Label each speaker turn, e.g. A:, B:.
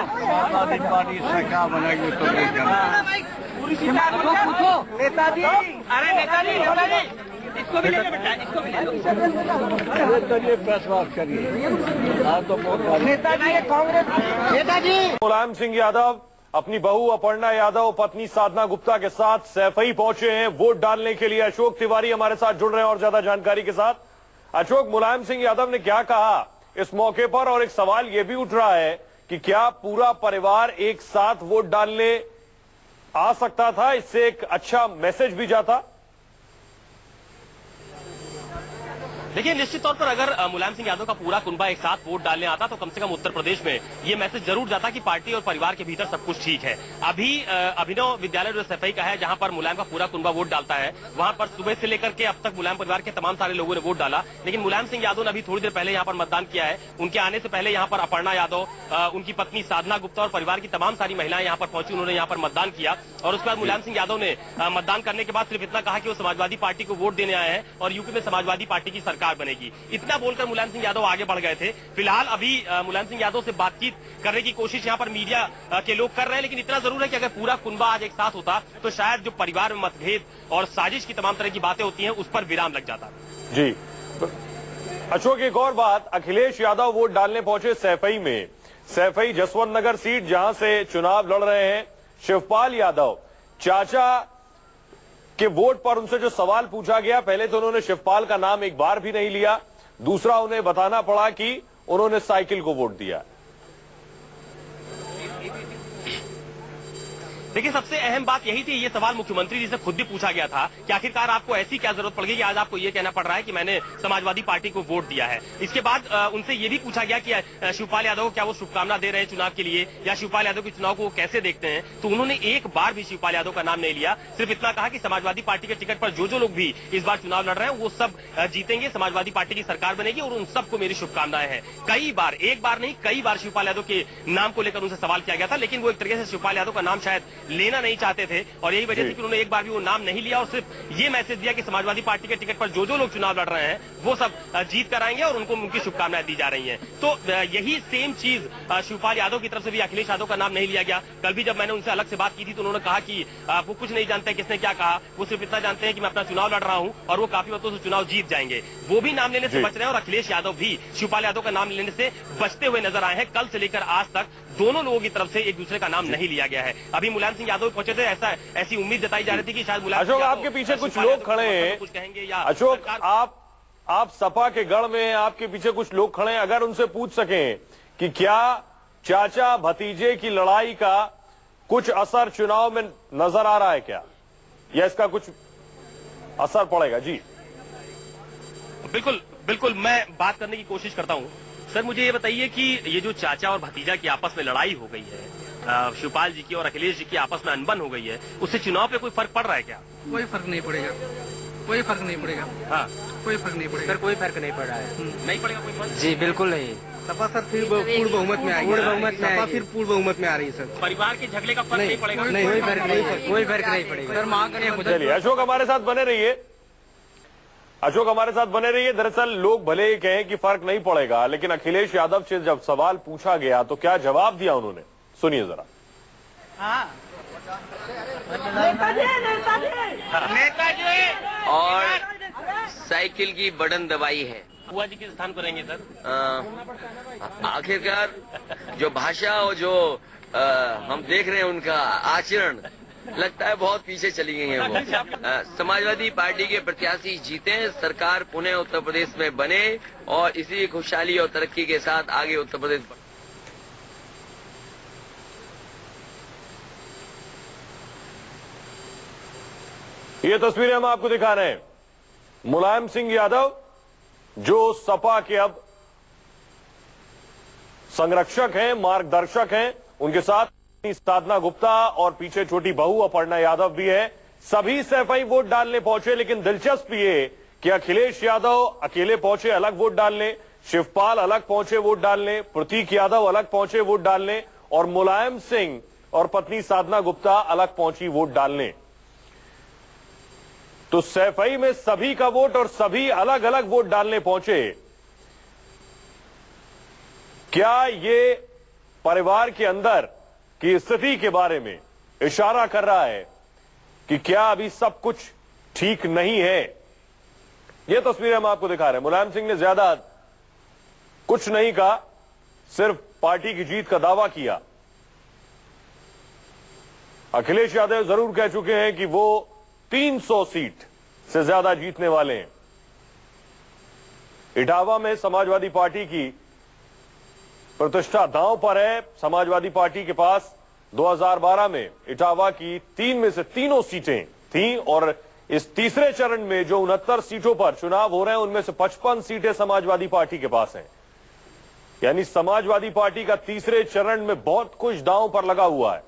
A: Samajwadi party सरकार बनाएगी तो
B: नेताजी, अरे नेताजी इसको भी ले लो बेटा, इसको भी ले लो।
A: चलिए प्रेस बात करिए। आप तो बहुत
B: नेताजी कांग्रेस नेताजी
C: मुलायम सिंह यादव अपनी बहू अपर्णा यादव, पत्नी साधना गुप्ता के साथ सैफई पहुंचे हैं वोट डालने के लिए। अशोक तिवारी हमारे साथ जुड़ रहे हैं और ज्यादा जानकारी के साथ। अशोक, मुलायम सिंह यादव ने क्या कहा इस मौके पर, और एक सवाल यह भी उठ रहा है कि क्या पूरा परिवार एक साथ वोट डालने आ सकता था? इससे एक अच्छा मैसेज भी जाता।
D: देखिए, निश्चित तौर पर अगर मुलायम सिंह यादव का पूरा कुनबा एक साथ वोट डालने आता तो कम से कम उत्तर प्रदेश में ये मैसेज जरूर जाता कि पार्टी और परिवार के भीतर सब कुछ ठीक है। अभी अभिनव विद्यालय जो सैफई का है, जहां पर मुलायम का पूरा कुनबा वोट डालता है, वहां पर सुबह से लेकर के अब तक मुलायम परिवार के तमाम सारे लोगों ने वोट डाला। लेकिन मुलायम सिंह यादव ने अभी थोड़ी देर पहले यहाँ पर मतदान किया है। उनके आने से पहले यहाँ पर अपर्णा यादव, उनकी पत्नी साधना गुप्ता और परिवार की तमाम सारी महिलाएं यहाँ पर पहुंची। उन्होंने यहाँ पर मतदान किया और उसके बाद मुलायम सिंह यादव ने मतदान करने के बाद सिर्फ इतना कहा कि वो समाजवादी पार्टी को वोट देने आए हैं और यूपी में समाजवादी पार्टी की सरकार बनेगी। इतना बोलकर मुलायम सिंह यादव आगे बढ़ गए थे। फिलहाल अभी मुलायम सिंह यादव से बातचीत करने की कोशिश यहाँ पर मीडिया के लोग कर रहे हैं, लेकिन इतना जरूर है कि अगर पूरा कुनबा आज एक साथ होता तो शायद जो परिवार में मतभेद और साजिश की तमाम तरह की बातें होती हैं उस पर विराम लग जाता।
C: जी अशोक, एक और बात, अखिलेश यादव वोट डालने पहुंचे सैफई में। सैफई जसवंत नगर सीट जहां से चुनाव लड़ रहे हैं शिवपाल यादव। चाचा के वोट पर उनसे जो सवाल पूछा गया, पहले तो उन्होंने शिवपाल का नाम एक बार भी नहीं लिया, दूसरा उन्हें बताना पड़ा कि उन्होंने साइकिल को वोट दिया।
D: देखिए, सबसे अहम बात यही थी, ये सवाल मुख्यमंत्री जी से खुद भी पूछा गया था कि आखिरकार आपको ऐसी क्या जरूरत पड़ गई कि आज आपको ये कहना पड़ रहा है कि मैंने समाजवादी पार्टी को वोट दिया है। इसके बाद उनसे ये भी पूछा गया कि शिवपाल यादव को क्या वो शुभकामना दे रहे हैं चुनाव के लिए, या शिवपाल यादव के चुनाव को वो कैसे देखते हैं। तो उन्होंने एक बार भी शिवपाल यादव का नाम नहीं लिया, सिर्फ इतना कहा कि समाजवादी पार्टी के टिकट पर जो लोग भी इस बार चुनाव लड़ रहे हैं वो सब जीतेंगे, समाजवादी पार्टी की सरकार बनेगी और उन सबको मेरी शुभकामनाएं हैं। कई बार, एक बार नहीं कई बार शिवपाल यादव के नाम को लेकर उनसे सवाल किया गया था, लेकिन वो एक तरीके से शिवपाल यादव का नाम शायद लेना नहीं चाहते थे और यही वजह से कि उन्होंने एक बार भी वो नाम नहीं लिया और सिर्फ ये मैसेज दिया कि समाजवादी पार्टी के टिकट पर जो लोग चुनाव लड़ रहे हैं वो सब जीत कर आएंगे और उनको उनकी शुभकामनाएं दी जा रही हैं। तो यही सेम चीज शिवपाल यादव की तरफ से भी अखिलेश यादव का नाम नहीं लिया गया। कल भी जब मैंने उनसे अलग से बात की थी तो उन्होंने कहा कि वो कुछ नहीं जानते किसने क्या कहा, वो सिर्फ इतना जानते हैं कि मैं अपना चुनाव लड़ रहा हूं और वो काफी मतों से चुनाव जीत जाएंगे। वो भी नाम लेने से बच रहे हैं और अखिलेश यादव भी शिवपाल यादव का नाम लेने से बचते हुए नजर आए हैं। कल से लेकर आज तक दोनों लोगों की तरफ से एक दूसरे का नाम नहीं लिया गया है। अभी मुलायम सिंह यादव पहुंचे थे, ऐसी उम्मीद जताई जा रही थी कि शायद मुलायम
C: अशोक, आपके पीछे कुछ लोग खड़े हैं,
D: कुछ कहेंगे या
C: अशोक आप सपा के गढ़ में हैं, आपके पीछे कुछ लोग खड़े हैं, अगर उनसे पूछ सकें कि क्या चाचा भतीजे की लड़ाई का कुछ असर चुनाव में नजर आ रहा है क्या, या इसका कुछ असर पड़ेगा? जी
D: बिल्कुल बिल्कुल, मैं बात करने की कोशिश करता हूं। सर, मुझे ये बताइए कि ये जो चाचा और भतीजा की आपस में लड़ाई हो गई है, शिवपाल जी की और अखिलेश जी की आपस में अनबन हो गई है, उससे चुनाव पे कोई फर्क पड़ रहा है क्या?
E: कोई फर्क नहीं पड़ेगा, कोई फर्क नहीं पड़ेगा।
D: हाँ,
E: कोई फर्क नहीं पड़ेगा।
B: सर कोई फर्क नहीं पड़ रहा है।
D: नहीं पड़ेगा कोई फर्क?
B: जी बिल्कुल नहीं।
E: सपा सर फिर पूर्ण बहुमत में आएगी, सपा फिर पूर्ण बहुमत में आ रही है सर।
D: परिवार के झगड़े का फर्क नहीं पड़ेगा?
E: नहीं, कोई फर्क नहीं, कोई फर्क नहीं पड़ेगा सर। मांग करें।
C: चलिए अशोक हमारे साथ बने रहिए, अशोक हमारे साथ बने रहिए। दरअसल लोग भले ही कहें कि फर्क नहीं पड़ेगा, लेकिन अखिलेश यादव से जब सवाल पूछा गया तो क्या जवाब दिया उन्होंने, सुनिए जरा।
B: नेताजी
F: और साइकिल की बटन दबाई है।
D: बुआ जी किस स्थान पर रहेंगे सर?
F: आखिरकार जो भाषा और जो हम देख रहे हैं उनका आचरण, लगता है बहुत पीछे चली गई है वो। समाजवादी पार्टी के प्रत्याशी जीते, सरकार पुनः उत्तर प्रदेश में बने और इसी खुशहाली और तरक्की के साथ आगे उत्तर प्रदेश बढ़े।
C: ये तस्वीरें हम आपको दिखा रहे हैं। मुलायम सिंह यादव जो सपा के अब संरक्षक हैं, मार्गदर्शक हैं, उनके साथ साधना गुप्ता और पीछे छोटी बहू अपर्णा यादव भी है। सभी सैफई वोट डालने पहुंचे, लेकिन दिलचस्प ये कि अखिलेश यादव अकेले पहुंचे अलग वोट डालने, शिवपाल अलग पहुंचे वोट डालने, प्रतीक यादव अलग पहुंचे वोट डालने और मुलायम सिंह और पत्नी साधना गुप्ता अलग पहुंची वोट डालने। तो सैफई में सभी का वोट और सभी अलग अलग वोट डालने पहुंचे। क्या ये परिवार के अंदर की स्थिति के बारे में इशारा कर रहा है कि क्या अभी सब कुछ ठीक नहीं है? ये तस्वीरें हम आपको दिखा रहे हैं। मुलायम सिंह ने ज्यादा कुछ नहीं कहा, सिर्फ पार्टी की जीत का दावा किया। अखिलेश यादव जरूर कह चुके हैं कि वो 300 सीट से ज्यादा जीतने वाले हैं। इटावा में समाजवादी पार्टी की प्रतिष्ठा दांव पर है। समाजवादी पार्टी के पास 2012 में इटावा की 3 में से तीनों सीटें थीं और इस तीसरे चरण में जो 69 सीटों पर चुनाव हो रहे हैं उनमें से 55 सीटें समाजवादी पार्टी के पास हैं। यानी समाजवादी पार्टी का तीसरे चरण में बहुत कुछ दांव पर लगा हुआ है।